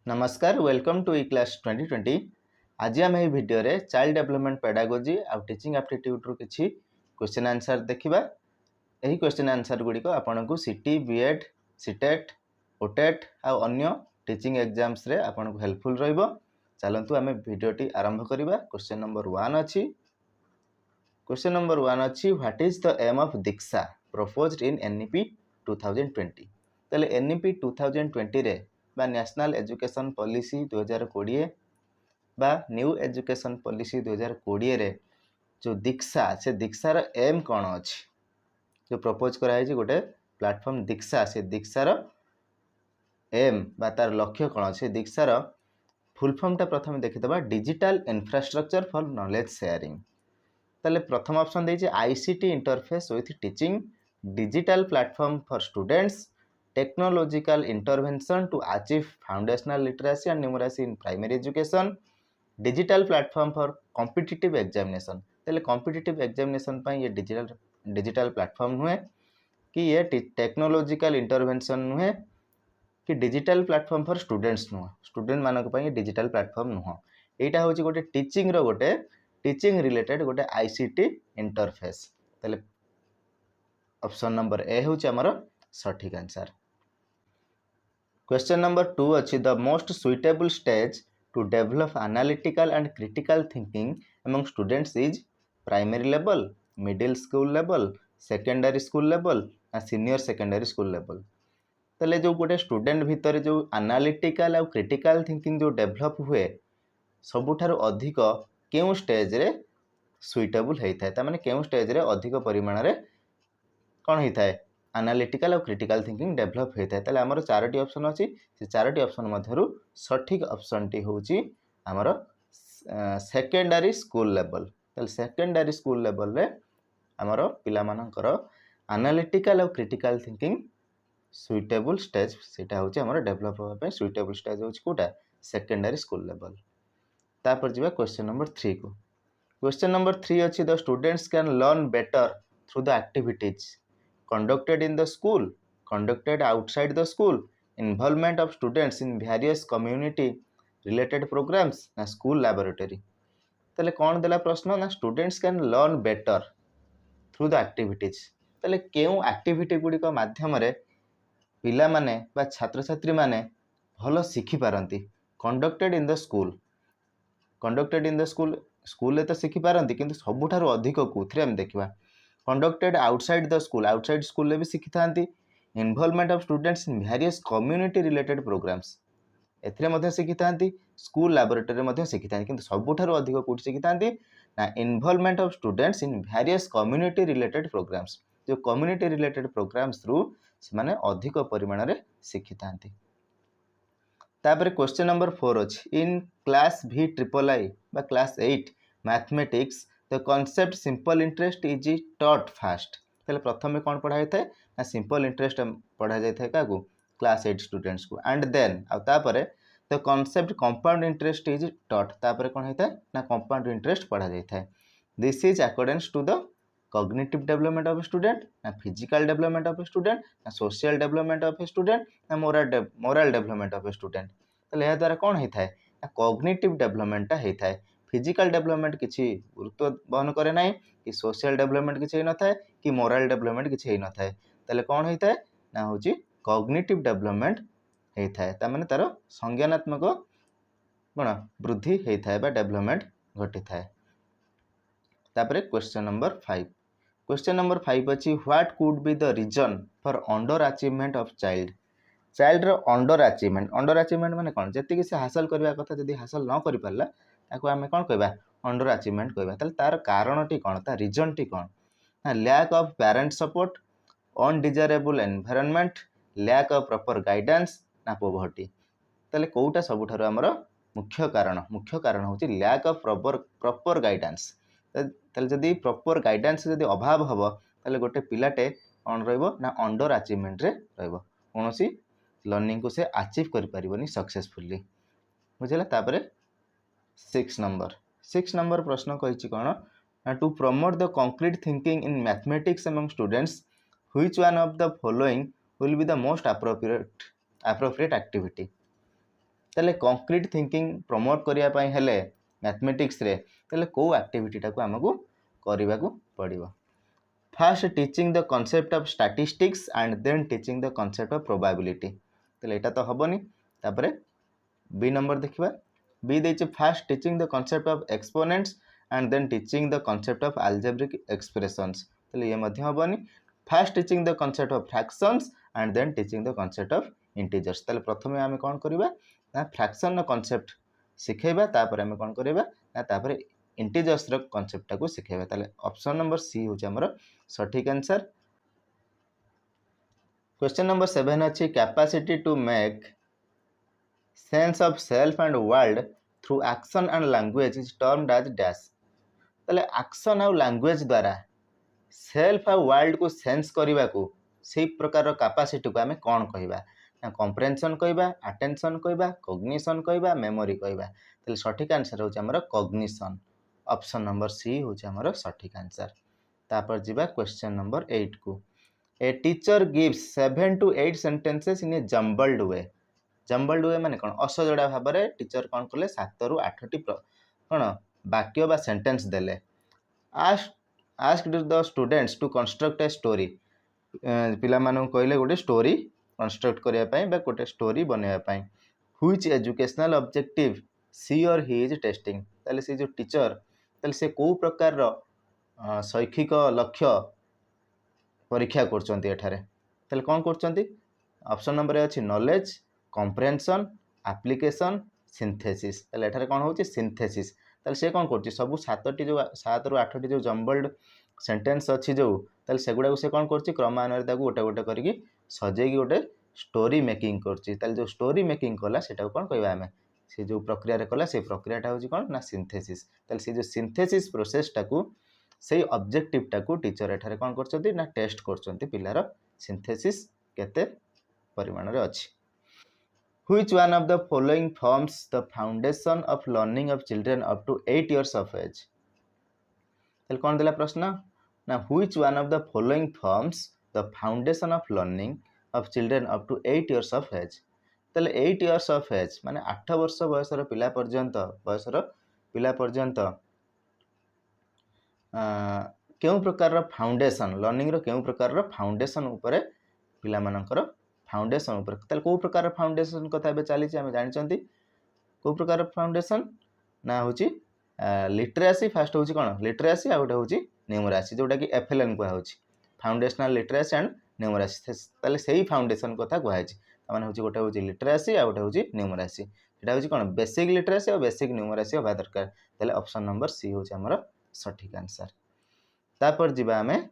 नमस्कार welcome to E class 2020। आज आम ये भिडियो रे चाइल्ड डेवलपमेंट पेडागोजी आउ टीचिंग एप्टीट्यूड रू किछि क्वेश्चन आंसर देखिबा। एही क्वेश्चन आंसर गुडी को आपन को सिटी बीएड सीटेट ओटेट आ अन्य टीचिंग एग्जाम्स रे आपन को हेल्पफुल रहइबो। चलंतु आमे भिडियो टी आरंभ करिबा। क्वेश्चन नंबर 1 अछि। क्वेश्चन नंबर 1 अछि what is the aim of Diksha proposed in NEP 2020। तले एनईपी 2020 रे बा नेशनल एजुकेशन पॉलिसी 2020 बा न्यू एजुकेशन पॉलिसी 2020 रे जो दीक्षा से दीक्षार एम कौन अच्छी जो प्रपोज कराई गोटे प्लेटफॉर्म दीक्षा से दीक्षार एम बा तार लक्ष्य कौन अच्छे दीक्षार फुल फॉर्मटा प्रथम देखिदबा digital infrastructure for knowledge sharing. ताले प्रथम ऑप्शन देइछे ICT interface with teaching digital platform for students technological intervention to achieve foundational literacy and numeracy in primary education digital platform for competitive examination। तेले competitive examination ये digital platform हुए कि ये technological intervention नुहे कि digital platform for students नुह student मानक ये डिजिटल प्लेटफॉर्म नुह एटा होची गोटे टीचिंग रो गोटे टीचिंग रिलेटेड गोटे आईसीटी इंटरफेस। तेले ऑप्शन नंबर ए होची हमर सठिक आंसर। क्वेश्चन नंबर 2 अच्छी the most suitable stage to develop analytical and critical thinking among students is primary level middle school level secondary school level ना senior secondary school level. तले जो गोटे student भितर जो एनालिटिकल और क्रिटिकल थिंकिंग जो develop हुए सबुठारु अधिक केउ स्टेज रे सुइटेबल होता है तामाने केउ स्टेज रे अधिक परिमाण रे कौन होता है एनालिटिकल और क्रिटिकल थिंकिंग डेवलप होता है। ताले हमर चारोटी ऑप्शन अछि से चारोटी ऑप्शन मध्यरु सठिक ऑप्शन टी होची हमर सेकेंडरी स्कूल लेवल। ताले सेकेंडरी स्कूल लेवल रे हमर पिला मानकर एनालिटिकल और क्रिटिकल थिंकिंग सुइटेबल स्टेज सेटा होची हमर डेवलप होबा पे सुइटेबल स्टेज होची कोटा सेकेंडरी स्कूल लेवल। तापर जिबा क्वेश्चन नंबर 3 को। क्वेश्चन नंबर 3 अछि the students can learn better through the activities conducted in the school, conducted outside the school, involvement of students in various community related programs ना school laboratory। तले कौन देला प्रश्न ना students can learn better through the activities. तले केउ activity गुडी को माध्यम रे पिला माने बा छात्र छात्री माने भलो शिखि पारंती। Conducted in the school conducted in the school school ले तो शिखि पारंती किंतु सबुठारु अधिक कोथरे हम देखिबा कंडक्टेड आउटसाइड द स्कूल भी शिखि थांती। Involvement of students in various community related programmes एथिरे मध्ये शिखि थांती। स्कूल लैबोरेटरी मध्ये शिखि थांती किंतु सबुठारु अधिक कोठी शिखि थांती ना involvement of students in various community related programs जो कम्युनिटी रिलेटेड प्रोग्राम्स थ्रू से माने अधिक परिमाण रे शिखि थांती। तापर क्वेश्चन नंबर 4 अछि इन क्लास भी ट्रिपल आई बा class 8 mathematics the concept simple interest is taught fast. तले प्रथम में कौन पढ़ाई थाए ना सिंपल इंटरेस्ट पढ़ा जाय थाए काकू क्लास 8 स्टूडेंट्स को एंड देन आ तापरे the concept compound interest is taught तापरे कौन होता है ना कंपाउंड इंटरेस्ट पढ़ा जाय थाए। This is accordings to the cognitive development of a student ना physical development of a student ना social development of a student ना moral development of a student. तले या द्वारा कौन होता है ना कॉग्निटिव डेवलपमेंट होता है। फिजिकल डेवलपमेंट किसी गुरुत्व बहन करे ना कि सोशल डेवलपमेंट किसी न था कि मोरल डेवलपमेंट किसी न था ताले कौन होता है ना हूँ कॉग्निटिव डेवलपमेंट होता है तार तार संज्ञानात्मक कौन वृद्धि होता है बा डेवलपमेंट घटी थाए। तापरे क्वेश्चन नंबर 5। क्वेश्चन नंबर 5 अच्छी what could be the reason for underachievement of child रो अंडर अचीवमेंट माने कौन जी से हासिल करने कथा जब हासिल न कर पारा ताको आमे कौन कहबा अंडर अचीवमेंट कहबा। ताले तार कारण टी कौन तार रीजन टी कौन ना lack of parent support undesirable environment lack of proper guidance ना पॉवर्टी। ताले कोउटा सबुठारो हमर मुख्य कारण होची लैक ऑफ प्रॉपर गाइडेंस। ताले जदी प्रॉपर गाइडेंस जदी अभाव हबो ताले गोटे पिलाटे कौन रहइबो ना अंडर अचीवमेंट रे रहइबो कोनोसी लर्निंग को से अचीव कर परिबोनी सक्सेसफुली बुझला। तापरे 6 नंबर प्रश्न कहिछि कोन to promote the concrete thinking in mathematics among students which one of the following will be the most appropriate activity. ताले कंक्रीट थिंकिंग प्रमोट करिया पई हेले मैथमेटिक्स रे ताले को एक्टिविटी टाको हमकु करबा को पड़िबो। First teaching the concept of statistics and then teaching the concept of probability ताले एटा तो हबनी। तापरे बी नंबर देखिबा बी देछि first teaching the concept of exponents and then teaching the concept of algebraic expressions ताले ये मध्य हबनी। First teaching the concept of fractions and then teaching the concept of integers ताले प्रथमे आमे कोन करबा ना फ्रैक्शन नो कॉन्सेप्ट सिखेबा तापर आमे कोन करबा ना तापर इंटीजर्स रो कॉन्सेप्ट टाको सिखेबा ताले ऑप्शन नंबर सी होछ हमर सठिक आंसर। क्वेश्चन नंबर 7 अछि capacity to make sense of self and world through action and language is termed as dash ताले एक्शन और लैंग्वेज द्वारा सेल्फ और वर्ल्ड को सेंस करने को से प्रकार कैपेसिटी को आम कौन कहवा ना कम्प्रेhension कहवा अटेंशन कहवा कॉग्निशन कहवा मेमोरी कहवा ताले सठिक आंसर होछ हमर कॉग्निशन ऑप्शन नंबर सी होछ हमर सठिक आंसर। तापर जिबा क्वेश्चन नंबर 8 को a teacher gives 7 to 8 sentences in a jumbled way jumbled way माने कोन असजड़ा भाव रे टीचर कोन करले 7 रु 8 टी कोन वाक्य बा सेंटेंस देले asked the students to construct a story पिला मानु कहले गोटे स्टोरी कंस्ट्रक्ट करिया पई बा गोटे स्टोरी बनेया पई व्हिच एजुकेशनल ऑब्जेक्टिव सी और ही इज टेस्टिंग ताले से जो टीचर ताले से को प्रकार रो शैक्षिक लक्ष्य परीक्षा करचंती एठारे ताले कोन करचंती ऑप्शन नंबर ए अछि नॉलेज कम्प्रेhension एप्लीकेशन सिंथेसिस ताले एठारे कोन होची सिंथेसिस ताले से कोन करची सब 7 जो 7 रु 8 जो जम्बल्ड सेंटेंस अच्छी जो ताले सेगुडा से कोन करची क्रमानुसार ताकू गोटे गोटे करके सजेगी गोटे स्टोरी मेकिंग करची ताले जो स्टोरी मेकिंग कला सेटा कोन कहबा हमें से जो प्रक्रिया रे कला से प्रक्रियाटा होची कोन ना सिंथेसिस ताले से जो सिंथेसिस प्रोसेस टाकू से ऑब्जेक्टिव टाकू टीचर एठारे कोन करचंती ना टेस्ट करचंती पिलार सिंथेसिस केते परिमाण रे अछि। Which one of the following forms the foundation of learning of children up to 8 years of age? ताले कोन देला प्रश्न ना which one of the following forms the foundation of learning of children up to 8 years of age? ताले 8 years of age माने 8 वर्ष बयसर पिला पर्यंत केउ प्रकार रो फाउंडेशन लर्निंग रो केउ प्रकार रो फाउंडेशन ऊपर पिला मानकर फाउंडेशन ऊपर ताले को प्रकार फाउंडेशन कथा बे चली छी हम जानि चंती को प्रकार फाउंडेशन ना होची लिटरेसी फर्स्ट होची कोन लिटरेसी आ गोटे होची न्यूमरेसी जोटा कि एफएलएन को होची फाउंडेशनल लिटरेसी एंड न्यूमरेसी ताले सेही फाउंडेशन कथा को है माने होची गोटे होची लिटरेसी आ गोटे होची न्यूमरेसी एटा होची कोन बेसिक लिटरेसी और बेसिक न्यूमरेसी होबा दरकार ताले ऑप्शन नंबर सी होची हमर सठिक आंसर। तापर जिबा हमें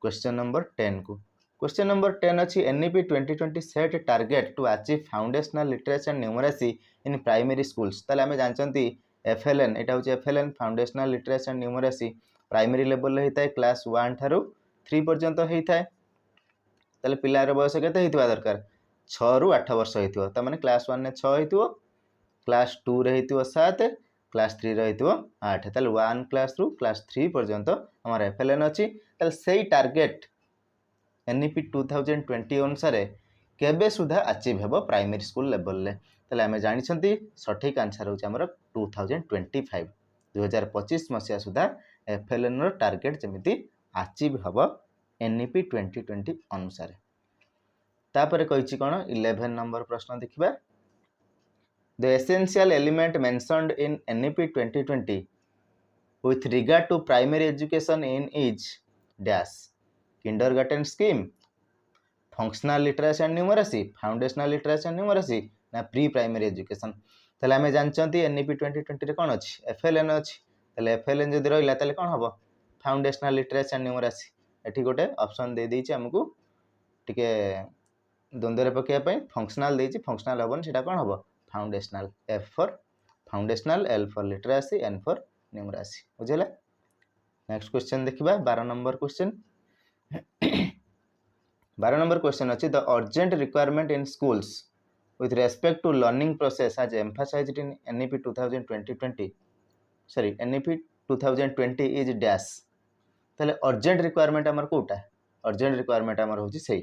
क्वेश्चन नंबर 10 को क्वेश्चन नंबर 10 अच्छी NEP 2020 set target to achieve foundational literacy and numeracy in primary schools ताले हमें जानचंती एफएलएन एटा होची FLN foundational literacy and numeracy primary level रे हिताय क्लास 1 थारु 3 पर्यंत हिताय ताले पिलार बयस केते हितवा दरकार 6 रु 8 वर्ष हितव त माने क्लास 1 ने 6 हितव क्लास 2 रे हितव 7 क्लास 3 रे हितव 8 ताले 1 क्लास रु क्लास 3 पर्यंत हमर एफएलएन अछि ताले सेही टार्गेट एनईपी 2020 अनुसार केबे सुधा अचीव हेबो प्राइमरी स्कूल लेवल ले ताले हमें जानि छंती सठिक आंसर होची हमर 2025 2025 मसिया सुधा एफएलएन रो टार्गेट जेमिति अचीव हेबो एनईपी 2020 अनुसार। तापरे कहिछि कोन 11 नंबर प्रश्न देखिबा the essential element mentioned in NEP 2020 with regard to primary education in is dash kindergarten scheme functional literacy and numeracy foundational literacy and numeracy ना प्री प्राइमरी एजुकेशन ताले हमें जानचंती NEP 2020 रे कोन अछि एफएलएन अछि ताले एफएलएन जदि रहिला ताले कोन हबो फाउंडेशनल लिटरेसी एंड न्यूमरेसी एठी गोटे ऑप्शन दे दैछि हमकु टिके द्वंद्व रे पकेया पई फंक्शनल दैछि फंक्शनल हबन सेटा कोन हबो foundational F for foundational L for literacy N for numeracy बुझिला। नेक्स्ट क्वेश्चन देखिबा 12 नंबर क्वेश्चन 12 नंबर क्वेश्चन अछि the urgent requirement in schools with respect to learning process as emphasized in NEP 2020 sorry NEP 2020 is dash ताले urgent requirement हमर Kota urgent requirement हमर होची सही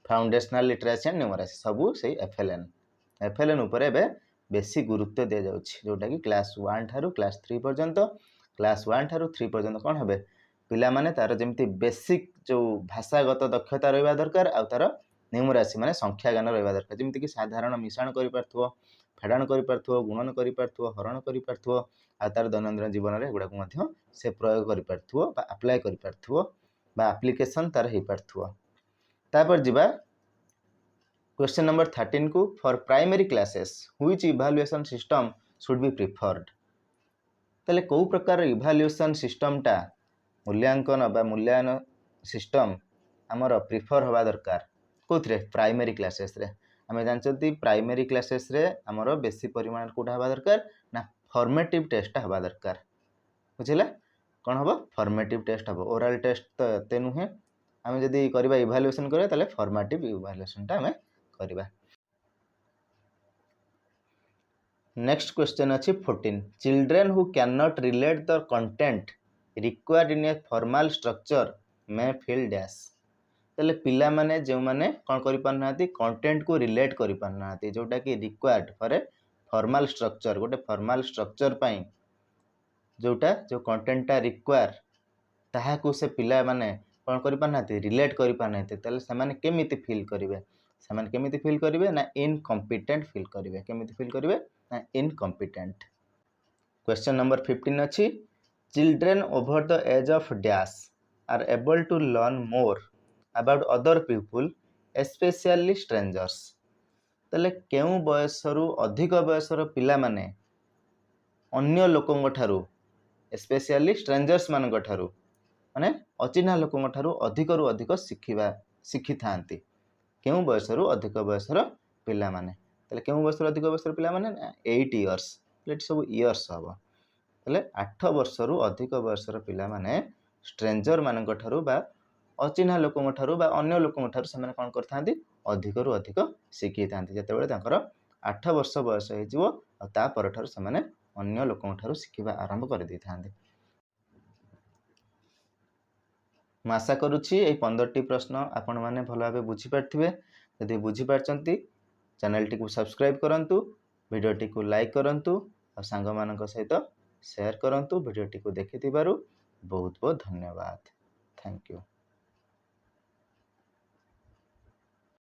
foundational literacy and numeracy सबु सही FLN ऊपर एबे बेसी गुरुत्व दि जाउछि जोटा कि क्लास 1 ठारू क्लास 3 पर्यंत क्लास 1 ठारू 3 पर्यंत कौन हेबे पिला माने तार जेमती बेसिक जो भाषागत दक्षता रहिबा दरकार आ तार न्यूमरासी माने संख्या ज्ञान रहिबा दरकार जेमती कि साधारण मिश्रण करि पारथुओ फेडाण करि पारथुओ गुणन करि पारथुओ हरण करि पारथुओ आ तार दैनंदिन जीवन रे गुडा को मध्य से प्रयोग करि पारथुओ बा अप्लाई करि पारथुओ बा एप्लीकेशन तार हे पारथुओ तापर जिबा क्वेश्चन नंबर 13 को for primary classes which evaluation system should be preferred तले को प्रकार इवैल्यूएशन सिस्टम टा मूल्यांकन बा मूल्यांकन सिस्टम हमर प्रिफर हवा दरकार कोथरे प्राइमरी क्लासेस रे आमे जानचती प्राइमरी क्लासेस रे हमर बेसी परिमाण कोटा हवा दरकार ना फॉर्मेटिव टेस्ट हवा दरकार बुझिला कोन हबो फॉर्मेटिव टेस्ट हबो ओरल टेस्ट तो एते नुहे आमे जदी करबा इवैल्यूएशन करे तले फॉर्मेटिव इवैल्यूएशन टा आमे करबा नेक्स्ट क्वेश्चन अछि 14 children who can not relate the content required in a formal structure may feel dash तले पिला माने जे माने कोन करि पारनाती कंटेंट को रिलेट करि पारनाती जोटा कि required for a formal structure गोटे फॉर्मल स्ट्रक्चर पई जोटा जो कंटेंट टा रिक्वायर ताहा को से पिला माने कोन करि पारनाती रिलेट करि पारनाती तले से माने केमिति फील करिवे से माने केमिति फील करिवे ना इनकम्पिटेंट फील करिवे केमिति फील करिवे ना इनकम्पिटेंट क्वेश्चन नंबर 15 अछि children over the age of dash are able to learn more about other people especially strangers तले केउ बयसरु अधिक बयसर पिला माने अन्य लोकंग ठारू एस्पेशली स्ट्रेंजर्स मानक ठारू माने अचिन्हा लोकंग ठारू अधिक शिखि थांती केउ बयसरु अधिक बयसर पिला माने तले केउ बयसरु अधिक बयसर पिला माने 8 इयर्स लेट सब इयर्स हबो तले 8 वर्षरु अधिक बयसर पिला माने स्ट्रेंजर मानक ठारू बा अचिन्हा लोकंग ठारू बा अन्य लोकंग ठारू से माने कोन करथांती अधिक शिखि थांती जते बेले तांकर 8 वर्ष बयस हे जिवो आ ता पर ठारू से माने अन्य लोकंग ठारू शिखिबा आरंभ कर दै थांती आशा करुछि ए 15टी प्रश्न आपण माने भलो भाबे बुझी पारथिबे यदि बुझी पारचंती चैनल टी को सब्सक्राइब करंतु वीडियो टी को लाइक करंतु और सांग मानक सहित शेयर करंतु वीडियो टी को देखिथिबारु बहुत बहुत धन्यवाद थैंक यू।